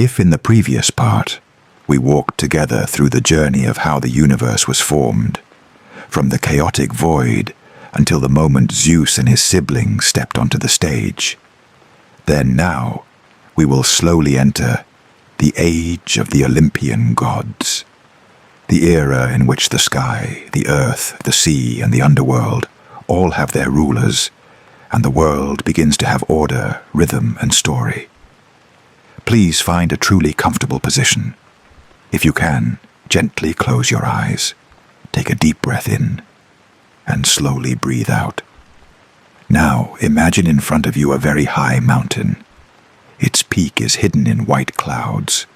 If in the previous part, we walked together through the journey of how the universe was formed, from the chaotic void until the moment Zeus and his siblings stepped onto the stage, then now we will slowly enter the age of the Olympian gods, the era in which the sky, the earth, the sea, and the underworld all have their rulers, and the world begins to have order, rhythm, and story. Please find a truly comfortable position. If you can, gently close your eyes, take a deep breath in, and slowly breathe out. Now imagine in front of you a very high mountain. Its peak is hidden in white clouds.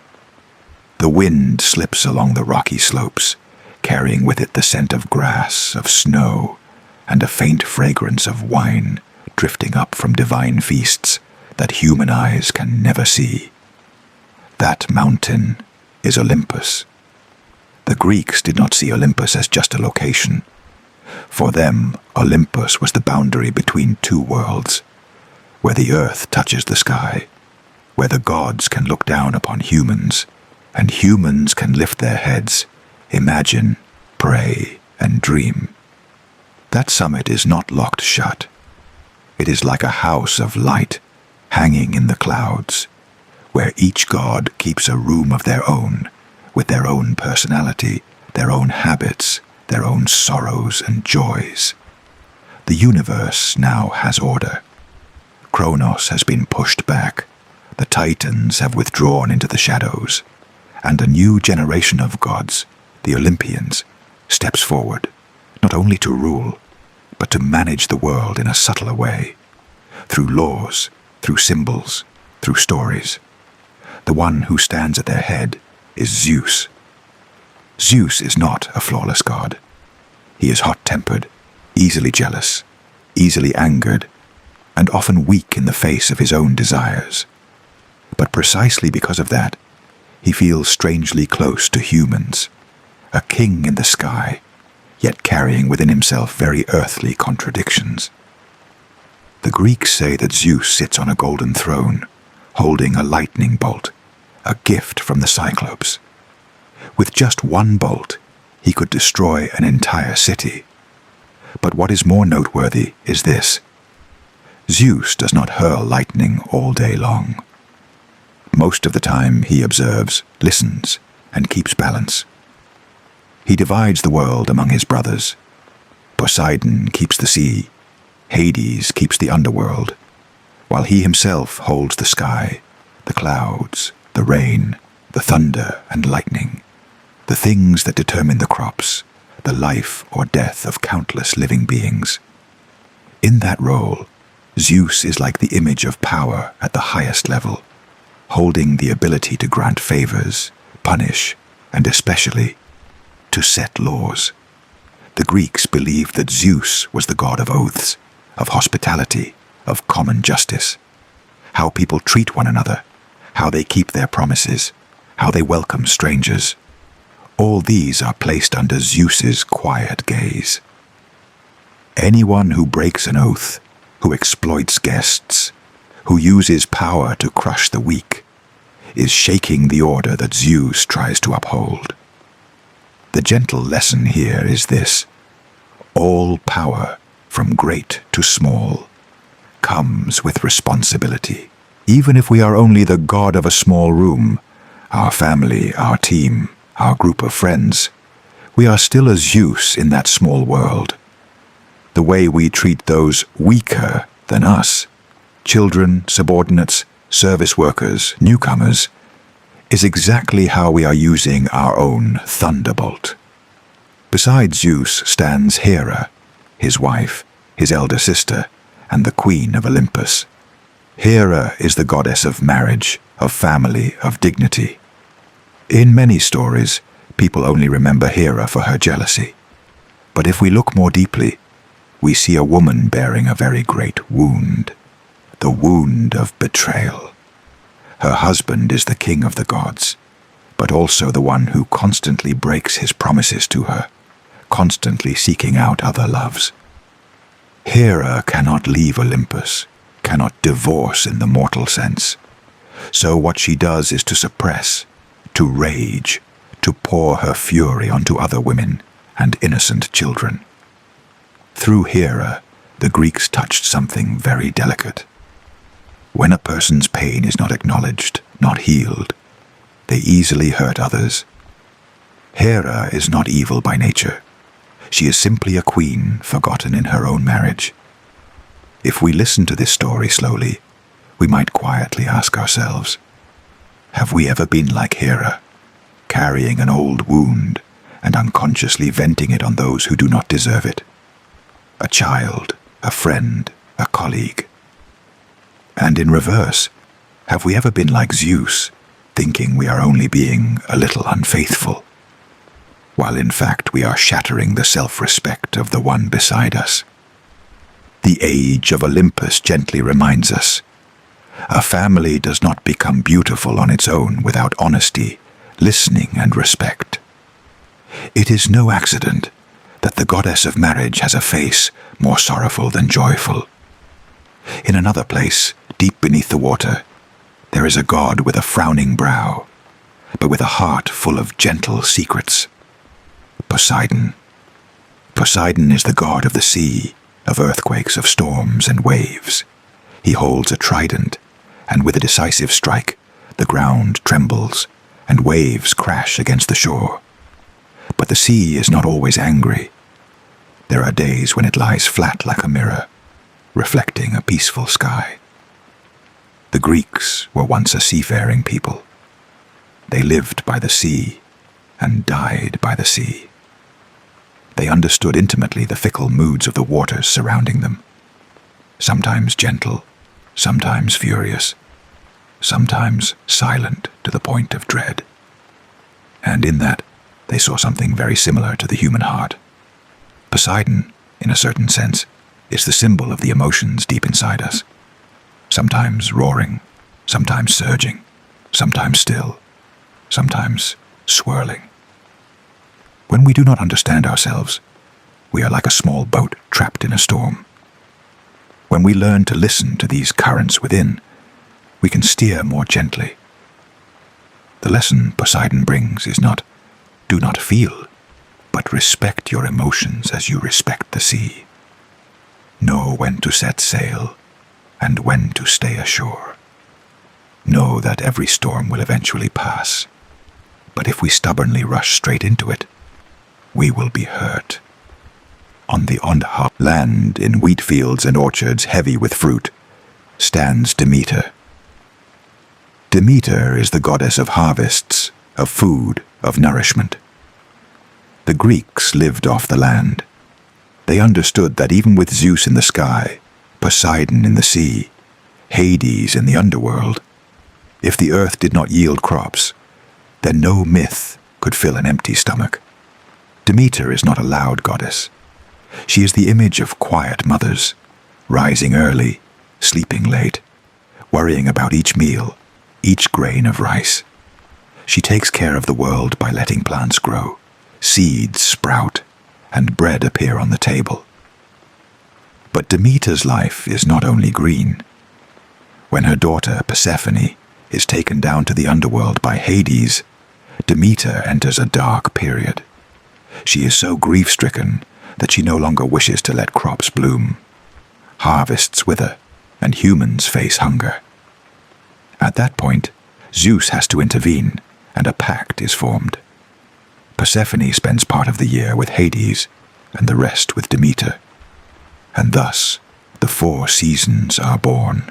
The wind slips along the rocky slopes, carrying with it the scent of grass, of snow, and a faint fragrance of wine drifting up from divine feasts that human eyes can never see. That mountain is Olympus. The Greeks did not see Olympus as just a location. For them, Olympus was the boundary between two worlds, where the earth touches the sky, where the gods can look down upon humans, and humans can lift their heads, imagine, pray, and dream. That summit is not locked shut. It is like a house of light hanging in the clouds, where each god keeps a room of their own, with their own personality, their own habits, their own sorrows and joys. The universe now has order. Kronos has been pushed back, the Titans have withdrawn into the shadows, and a new generation of gods, the Olympians, steps forward, not only to rule, but to manage the world in a subtler way, through laws, through symbols, through stories. The one who stands at their head is Zeus. Zeus is not a flawless god. He is hot-tempered, easily jealous, easily angered, and often weak in the face of his own desires. But precisely because of that, he feels strangely close to humans, a king in the sky, yet carrying within himself very earthly contradictions. The Greeks say that Zeus sits on a golden throne, holding a lightning bolt, a gift from the Cyclops. With just one bolt, he could destroy an entire city. But what is more noteworthy is this: Zeus does not hurl lightning all day long. Most of the time he observes, listens, and keeps balance. He divides the world among his brothers. Poseidon keeps the sea, Hades keeps the underworld, while he himself holds the sky, the clouds, the rain, the thunder and lightning, the things that determine the crops, the life or death of countless living beings. In that role, Zeus is like the image of power at the highest level, holding the ability to grant favors, punish, and especially to set laws. The Greeks believed that Zeus was the god of oaths, of hospitality, of common justice, how people treat one another, how they keep their promises, how they welcome strangers. All these are placed under Zeus's quiet gaze. Anyone who breaks an oath, who exploits guests, who uses power to crush the weak, is shaking the order that Zeus tries to uphold. The gentle lesson here is this: all power, from great to small, comes with responsibility. Even if we are only the god of a small room, our family, our team, our group of friends, we are still a Zeus in that small world. The way we treat those weaker than us, children, subordinates, service workers, newcomers, is exactly how we are using our own thunderbolt. Beside Zeus stands Hera, his wife, his elder sister, and the queen of Olympus. Hera is the goddess of marriage, of family, of dignity. In many stories, people only remember Hera for her jealousy. But if we look more deeply, we see a woman bearing a very great wound, the wound of betrayal. Her husband is the king of the gods, but also the one who constantly breaks his promises to her, constantly seeking out other loves. Hera cannot leave Olympus, cannot divorce in the mortal sense. So what she does is to suppress, to rage, to pour her fury onto other women and innocent children. Through Hera, the Greeks touched something very delicate. When a person's pain is not acknowledged, not healed, they easily hurt others. Hera is not evil by nature. She is simply a queen forgotten in her own marriage. If we listen to this story slowly, we might quietly ask ourselves, have we ever been like Hera, carrying an old wound and unconsciously venting it on those who do not deserve it? A child, a friend, a colleague. And in reverse, have we ever been like Zeus, thinking we are only being a little unfaithful, while in fact we are shattering the self-respect of the one beside us? The age of Olympus gently reminds us, a family does not become beautiful on its own without honesty, listening, and respect. It is no accident that the goddess of marriage has a face more sorrowful than joyful. In another place, deep beneath the water, there is a god with a frowning brow, but with a heart full of gentle secrets. Poseidon. Poseidon is the god of the sea, of earthquakes, of storms and waves. He holds a trident, and with a decisive strike, the ground trembles, and waves crash against the shore. But the sea is not always angry. There are days when it lies flat like a mirror, reflecting a peaceful sky. The Greeks were once a seafaring people. They lived by the sea and died by the sea. They understood intimately the fickle moods of the waters surrounding them, sometimes gentle, sometimes furious, sometimes silent to the point of dread. And in that, they saw something very similar to the human heart. Poseidon, in a certain sense, is the symbol of the emotions deep inside us, sometimes roaring, sometimes surging, sometimes still, sometimes swirling. When we do not understand ourselves, we are like a small boat trapped in a storm. When we learn to listen to these currents within, we can steer more gently. The lesson Poseidon brings is not, do not feel, but respect your emotions as you respect the sea. Know when to set sail and when to stay ashore. Know that every storm will eventually pass, but if we stubbornly rush straight into it, we will be hurt. On the Ondha land, in wheat fields and orchards heavy with fruit, stands Demeter. Demeter is the goddess of harvests, of food, of nourishment. The Greeks lived off the land. They understood that even with Zeus in the sky, Poseidon in the sea, Hades in the underworld, if the earth did not yield crops, then no myth could fill an empty stomach. Demeter is not a loud goddess. She is the image of quiet mothers, rising early, sleeping late, worrying about each meal, each grain of rice. She takes care of the world by letting plants grow, seeds sprout, and bread appear on the table. But Demeter's life is not only green. When her daughter Persephone is taken down to the underworld by Hades, Demeter enters a dark period. She is so grief-stricken that she no longer wishes to let crops bloom. Harvests wither, and humans face hunger. At that point, Zeus has to intervene, and a pact is formed. Persephone spends part of the year with Hades, and the rest with Demeter. And thus, the 4 seasons are born.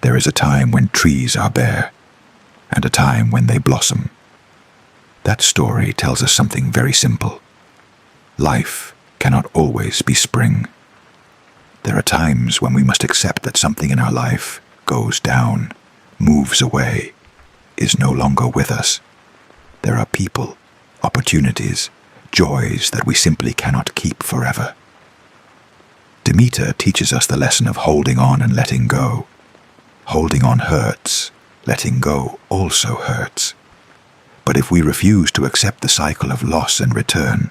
There is a time when trees are bare, and a time when they blossom. That story tells us something very simple. Life cannot always be spring. There are times when we must accept that something in our life goes down, moves away, is no longer with us. There are people, opportunities, joys that we simply cannot keep forever. Demeter teaches us the lesson of holding on and letting go. Holding on hurts, letting go also hurts. But if we refuse to accept the cycle of loss and return,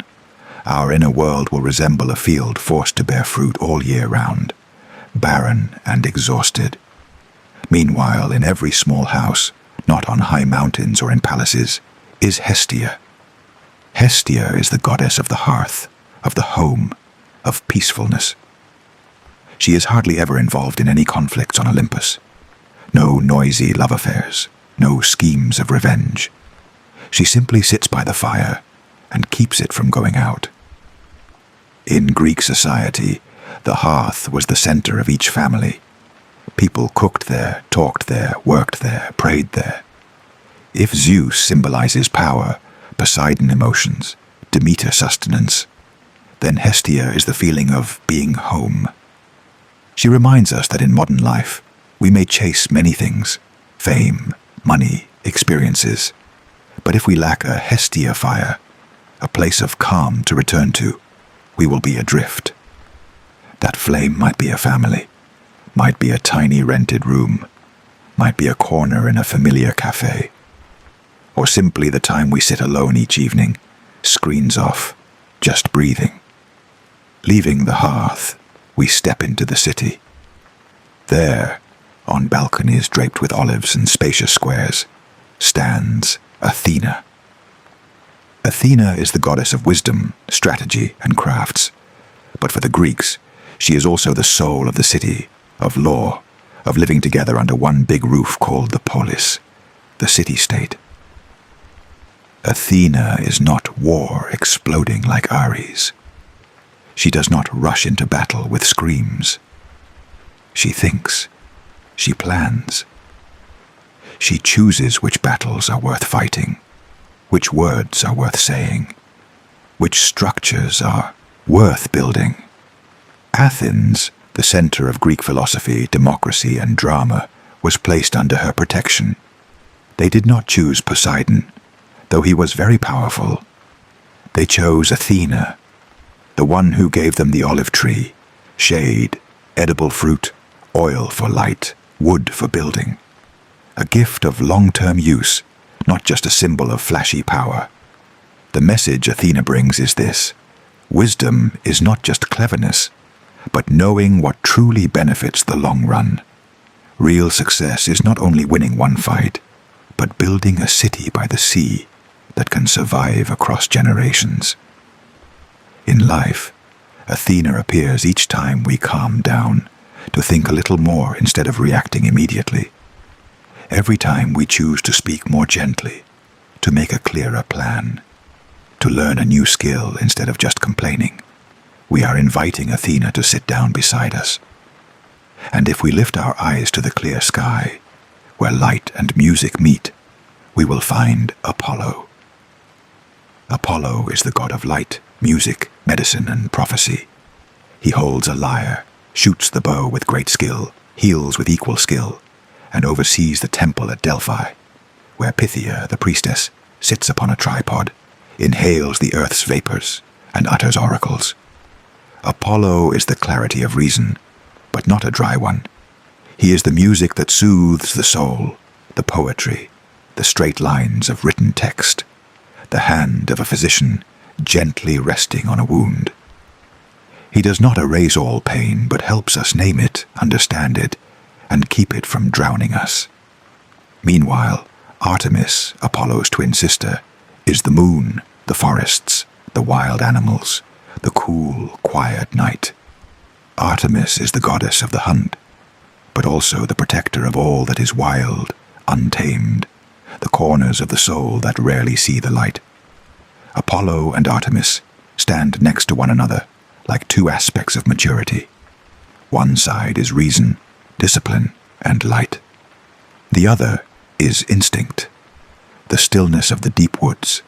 our inner world will resemble a field forced to bear fruit all year round, barren and exhausted. Meanwhile, in every small house, not on high mountains or in palaces, is Hestia. Hestia is the goddess of the hearth, of the home, of peacefulness. She is hardly ever involved in any conflicts on Olympus. No noisy love affairs, no schemes of revenge. She simply sits by the fire and keeps it from going out. In Greek society, the hearth was the center of each family. People cooked there, talked there, worked there, prayed there. If Zeus symbolizes power, Poseidon emotions, Demeter sustenance, then Hestia is the feeling of being home. She reminds us that in modern life, we may chase many things, fame, money, experiences, but if we lack a Hestia fire, a place of calm to return to, we will be adrift. That flame might be a family, might be a tiny rented room, might be a corner in a familiar cafe, or simply the time we sit alone each evening, screens off, just breathing. Leaving the hearth, we step into the city. There, on balconies draped with olives and spacious squares, stands Athena. Athena is the goddess of wisdom, strategy, and crafts. But for the Greeks, she is also the soul of the city, of law, of living together under one big roof called the polis, the city-state. Athena is not war exploding like Ares. She does not rush into battle with screams. She thinks. She plans. She chooses which battles are worth fighting, which words are worth saying, which structures are worth building. Athens, the center of Greek philosophy, democracy, and drama, was placed under her protection. They did not choose Poseidon, though he was very powerful. They chose Athena, the one who gave them the olive tree, shade, edible fruit, oil for light, wood for building. A gift of long-term use, not just a symbol of flashy power. The message Athena brings is this: wisdom is not just cleverness, but knowing what truly benefits the long run. Real success is not only winning one fight, but building a city by the sea that can survive across generations. In life, Athena appears each time we calm down, to think a little more instead of reacting immediately. Every time we choose to speak more gently, to make a clearer plan, to learn a new skill instead of just complaining, we are inviting Athena to sit down beside us. And if we lift our eyes to the clear sky, where light and music meet, we will find Apollo. Apollo is the god of light, music, medicine, and prophecy. He holds a lyre, shoots the bow with great skill, heals with equal skill, and oversees the temple at Delphi, where Pythia, the priestess, sits upon a tripod, inhales the earth's vapors, and utters oracles. Apollo is the clarity of reason, but not a dry one. He is the music that soothes the soul, the poetry, the straight lines of written text, the hand of a physician gently resting on a wound. He does not erase all pain, but helps us name it, understand it, and keep it from drowning us. Meanwhile, Artemis, Apollo's twin sister, is the moon, the forests, the wild animals, the cool, quiet night. Artemis is the goddess of the hunt, but also the protector of all that is wild, untamed, the corners of the soul that rarely see the light. Apollo and Artemis stand next to one another like two aspects of maturity. One side is reason, discipline, and light. The other is instinct, the stillness of the deep woods,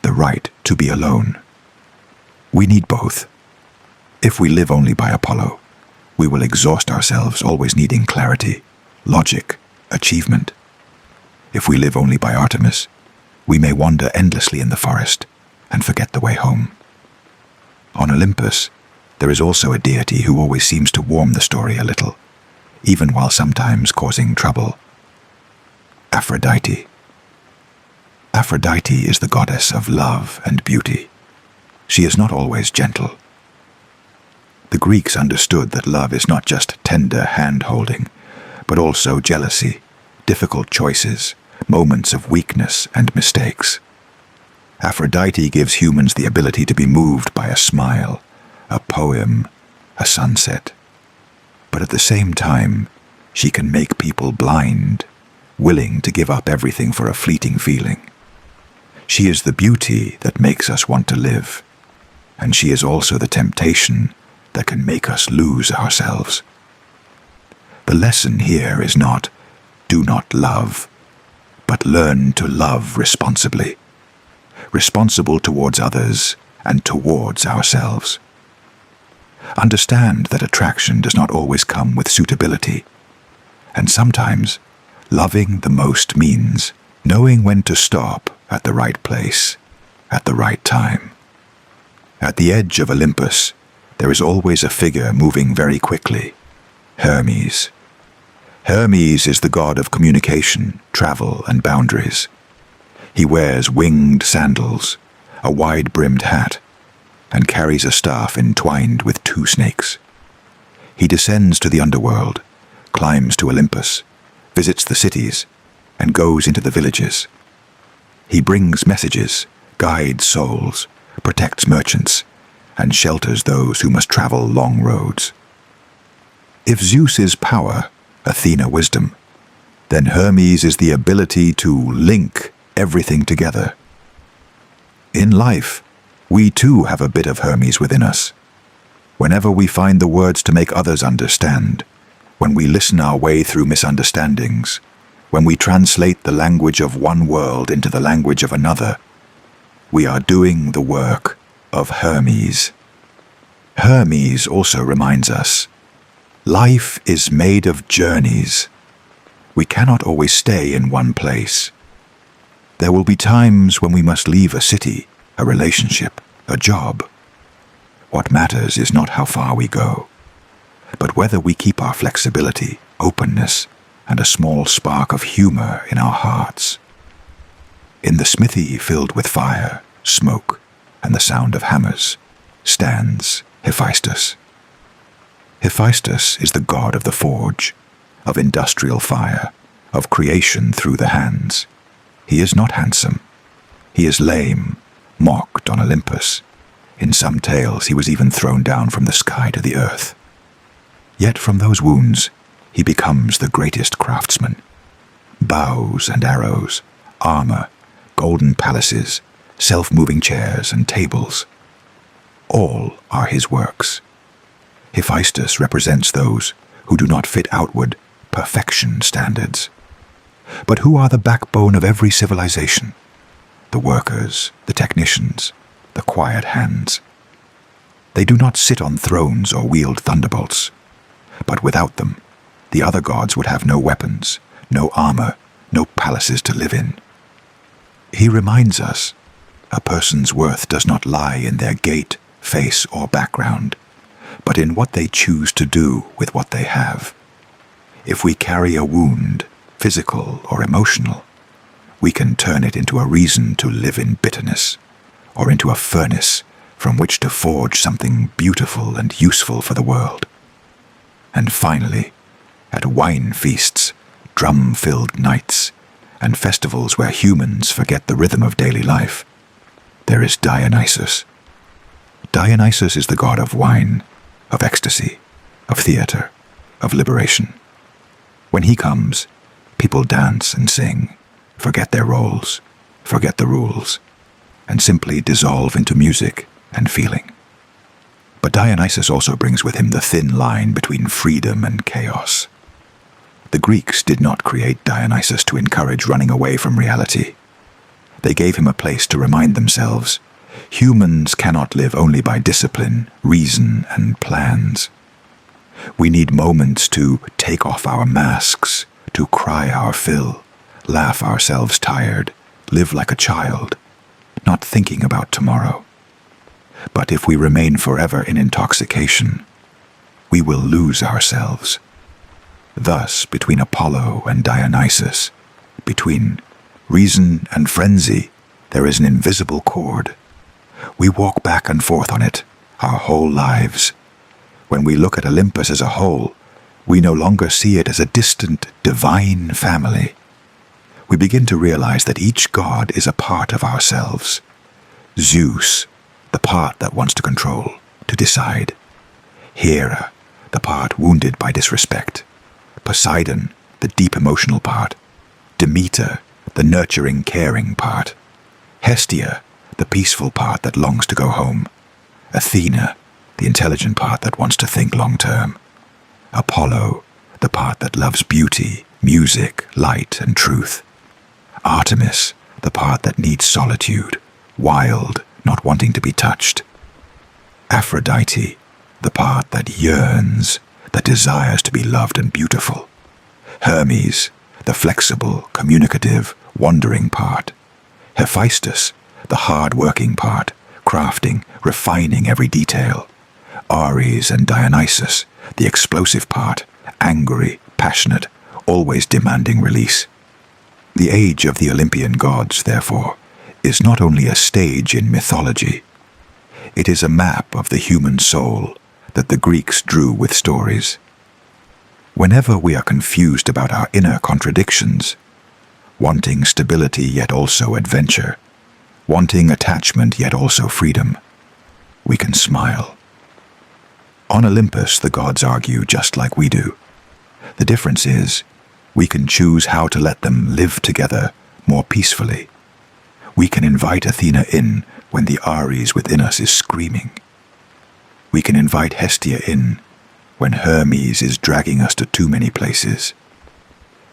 the right to be alone. We need both. If we live only by Apollo, we will exhaust ourselves always needing clarity, logic, achievement. If we live only by Artemis, we may wander endlessly in the forest and forget the way home. On Olympus, there is also a deity who always seems to warm the story a little, even while sometimes causing trouble. Aphrodite. Aphrodite is the goddess of love and beauty. She is not always gentle. The Greeks understood that love is not just tender hand-holding, but also jealousy, difficult choices, moments of weakness and mistakes. Aphrodite gives humans the ability to be moved by a smile, a poem, a sunset. But at the same time, she can make people blind, willing to give up everything for a fleeting feeling. She is the beauty that makes us want to live, and she is also the temptation that can make us lose ourselves. The lesson here is not, do not love, but learn to love responsibly. Responsible towards others and towards ourselves. Understand that attraction does not always come with suitability, and sometimes loving the most means knowing when to stop at the right place, at the right time. At the edge of Olympus, there is always a figure moving very quickly, Hermes. Hermes is the god of communication, travel, and boundaries. He wears winged sandals, a wide-brimmed hat, and carries a staff entwined with 2 snakes. He descends to the underworld, climbs to Olympus, visits the cities, and goes into the villages. He brings messages, guides souls, protects merchants, and shelters those who must travel long roads. If Zeus is power, Athena wisdom, then Hermes is the ability to link everything together. In life, we too have a bit of Hermes within us. Whenever we find the words to make others understand, when we listen our way through misunderstandings, when we translate the language of one world into the language of another, we are doing the work of Hermes. Hermes also reminds us, life is made of journeys. We cannot always stay in one place. There will be times when we must leave a city, a relationship, a job. What matters is not how far we go, but whether we keep our flexibility, openness, and a small spark of humor in our hearts. In the smithy filled with fire, smoke, and the sound of hammers, stands Hephaestus. Hephaestus is the god of the forge, of industrial fire, of creation through the hands. He is not handsome. He is lame, mocked on Olympus. In some tales he was even thrown down from the sky to the earth. Yet from those wounds he becomes the greatest craftsman. Bows and arrows, armor, golden palaces, self-moving chairs and tables. All are his works. Hephaestus represents those who do not fit outward perfection standards, but who are the backbone of every civilization, the workers, the technicians, the quiet hands. They do not sit on thrones or wield thunderbolts, but without them, the other gods would have no weapons, no armor, no palaces to live in. He reminds us, a person's worth does not lie in their gait, face, or background, but in what they choose to do with what they have. If we carry a wound, physical or emotional, we can turn it into a reason to live in bitterness, or into a furnace from which to forge something beautiful and useful for the world. And finally, at wine feasts, drum-filled nights, and festivals where humans forget the rhythm of daily life, there is Dionysus. Dionysus is the god of wine, of ecstasy, of theater, of liberation. When he comes, people dance and sing, forget their roles, forget the rules, and simply dissolve into music and feeling. But Dionysus also brings with him the thin line between freedom and chaos. The Greeks did not create Dionysus to encourage running away from reality. They gave him a place to remind themselves, humans cannot live only by discipline, reason, and plans. We need moments to take off our masks, to cry our fill, laugh ourselves tired, live like a child, not thinking about tomorrow. But if we remain forever in intoxication, we will lose ourselves. Thus, between Apollo and Dionysus, between reason and frenzy, there is an invisible cord. We walk back and forth on it, our whole lives. When we look at Olympus as a whole, We no longer see it as a distant, divine family. We begin to realize that each god is a part of ourselves. Zeus, the part that wants to control, to decide. Hera, the part wounded by disrespect. Poseidon, the deep emotional part. Demeter, the nurturing, caring part. Hestia, the peaceful part that longs to go home. Athena, the intelligent part that wants to think long-term. Apollo, the part that loves beauty, music, light, and truth. Artemis, the part that needs solitude, wild, not wanting to be touched. Aphrodite, the part that yearns, that desires to be loved and beautiful. Hermes, the flexible, communicative, wandering part. Hephaestus, the hard-working part, crafting, refining every detail. Ares and Dionysus, the explosive part, angry, passionate, always demanding release. The age of the Olympian gods, therefore, is not only a stage in mythology. It is a map of the human soul that the Greeks drew with stories. Whenever we are confused about our inner contradictions, wanting stability yet also adventure, wanting attachment yet also freedom, we can smile. On Olympus, the gods argue just like we do. The difference is, we can choose how to let them live together more peacefully. We can invite Athena in when the Ares within us is screaming. We can invite Hestia in when Hermes is dragging us to too many places.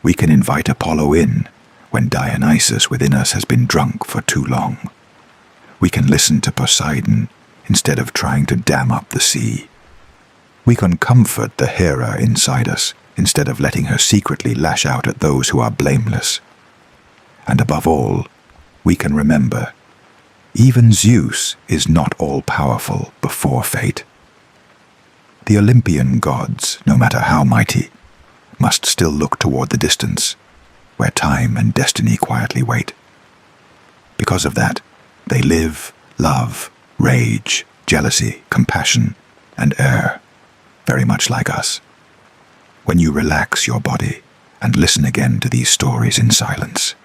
We can invite Apollo in when Dionysus within us has been drunk for too long. We can listen to Poseidon instead of trying to dam up the sea. We can comfort the Hera inside us instead of letting her secretly lash out at those who are blameless. And above all, we can remember, even Zeus is not all-powerful before fate. The Olympian gods, no matter how mighty, must still look toward the distance, where time and destiny quietly wait. Because of that, they live, love, rage, jealousy, compassion, and err, very much like us. When you relax your body and listen again to these stories in silence,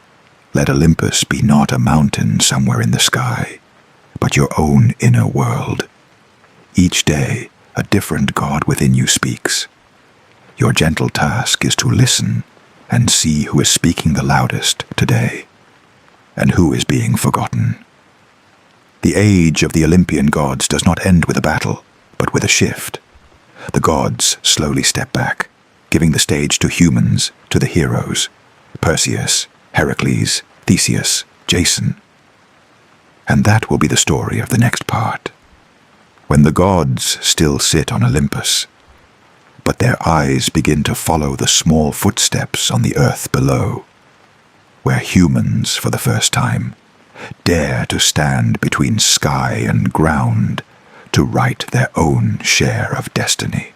let Olympus be not a mountain somewhere in the sky, but your own inner world. Each day, a different god within you speaks. Your gentle task is to listen and see who is speaking the loudest today, and who is being forgotten. The age of the Olympian gods does not end with a battle, but with a shift. The gods slowly step back, giving the stage to humans, to the heroes, Perseus, Heracles, Theseus, Jason. And that will be the story of the next part, when the gods still sit on Olympus, but their eyes begin to follow the small footsteps on the earth below, where humans, for the first time, dare to stand between sky and ground to write their own share of destiny.